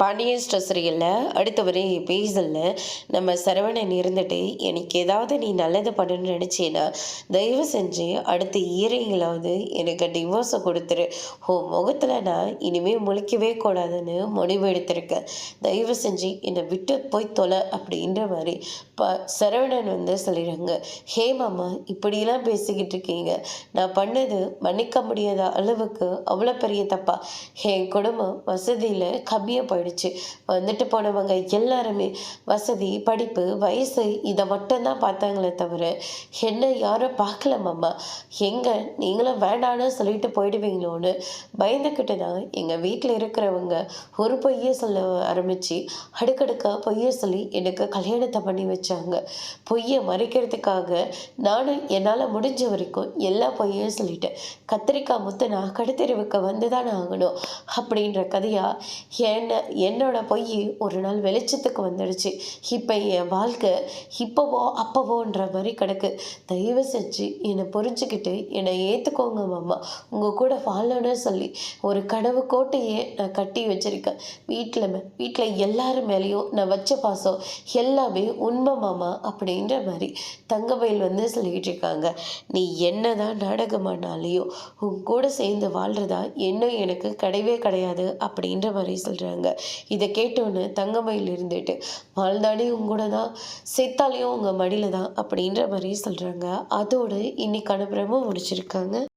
Pandian store சீரியலில் அடுத்த ஒரு எபிசோடில் நம்ம சரவணன் இருந்துட்டு எனக்கு ஏதாவது நீ நல்லது பண்ணணும்னு நினச்சேன்னா தயவு செஞ்சு அடுத்த இயரிங்களாவது எனக்கு டிவோர்ஸை கொடுத்துரு. முகத்தில் நான் இனிமேல் முழிக்கவே கூடாதுன்னு முடிவு எடுத்திருக்கேன். தயவு செஞ்சு என்னை விட்டு போய் தொலை அப்படின்ற மாதிரி சரவணன் சொல்லிடுறாங்க. ஹே மாமா, இப்படியெல்லாம் பேசிக்கிட்டு இருக்கீங்க. நான் பண்ணது மன்னிக்க முடியாத அளவுக்கு அவ்வளோ பெரிய தப்பா? என் குடும்பம் வசதியில் கம்மியாக போயிடுச்சு. வந்துட்டு போனவங்க எல்லாருமே வசதி, படிப்பு, வயசு இதை மட்டும்தான் பார்த்தாங்களே தவிர என்ன யாரும் பார்க்கல மாமா. எங்கே நீங்களும் வேண்டான்னு சொல்லிட்டு போயிடுவீங்களோன்னு பயந்துக்கிட்டு தான் எங்கள் வீட்டில் இருக்கிறவங்க ஒரு பொய்யை சொல்ல ஆரம்பித்து அடுக்கடுக்காக பொய்யை சொல்லி எனக்கு கல்யாணத்தை பண்ணி வச்சாங்க. பொய்யை மறைக்கிறதுக்காக நானும் என்னால் முடிஞ்ச வரைக்கும் எல்லா பொய்யும் சொல்லிட்டேன். கத்திரிக்காய் முத்து நான் கடுத்தெருவுக்கு வந்து தான் ஆகணும் அப்படின்ற கதையா என்னோட பொய் ஒரு நாள் வெளிச்சத்துக்கு வந்துடுச்சு. இப்போ என் வாழ்க்கை இப்போவோ அப்போவோன்ற மாதிரி கிடக்கு. தயவு செஞ்சு என்னை புரிஞ்சுக்கிட்டு என்னை ஏற்றுக்கோங்க மாமா. உங்கள் கூட வாழணும்னு சொல்லி ஒரு கனவு கோட்டையே நான் கட்டி வச்சிருக்கேன். வீட்டில் எல்லாரும் மேலேயும் நான் வச்ச பாசம் எல்லாமே உண்மை மாமா அப்படின்ற மாதிரி தங்கமயில் சொல்லிக்கிட்டு இருக்காங்க. நீ என்னதான் நாடகமானாலையும் உன் கூட சேர்ந்து வாழ்றதா இன்னும் எனக்கு கிடையவே கிடையாது அப்படின்ற மாதிரி சொல்கிறாங்க. இதை கேட்டோன்னு தங்கமயில் இருந்துட்டு வாழ்ந்தாடி உங்கூட தான், செத்தாலையும் உங்கள் மடியில் தான் அப்படின்ற மாதிரி சொல்கிறாங்க. அதோடு இன்னைக்கான பிரமும் முடிச்சிருக்காங்க.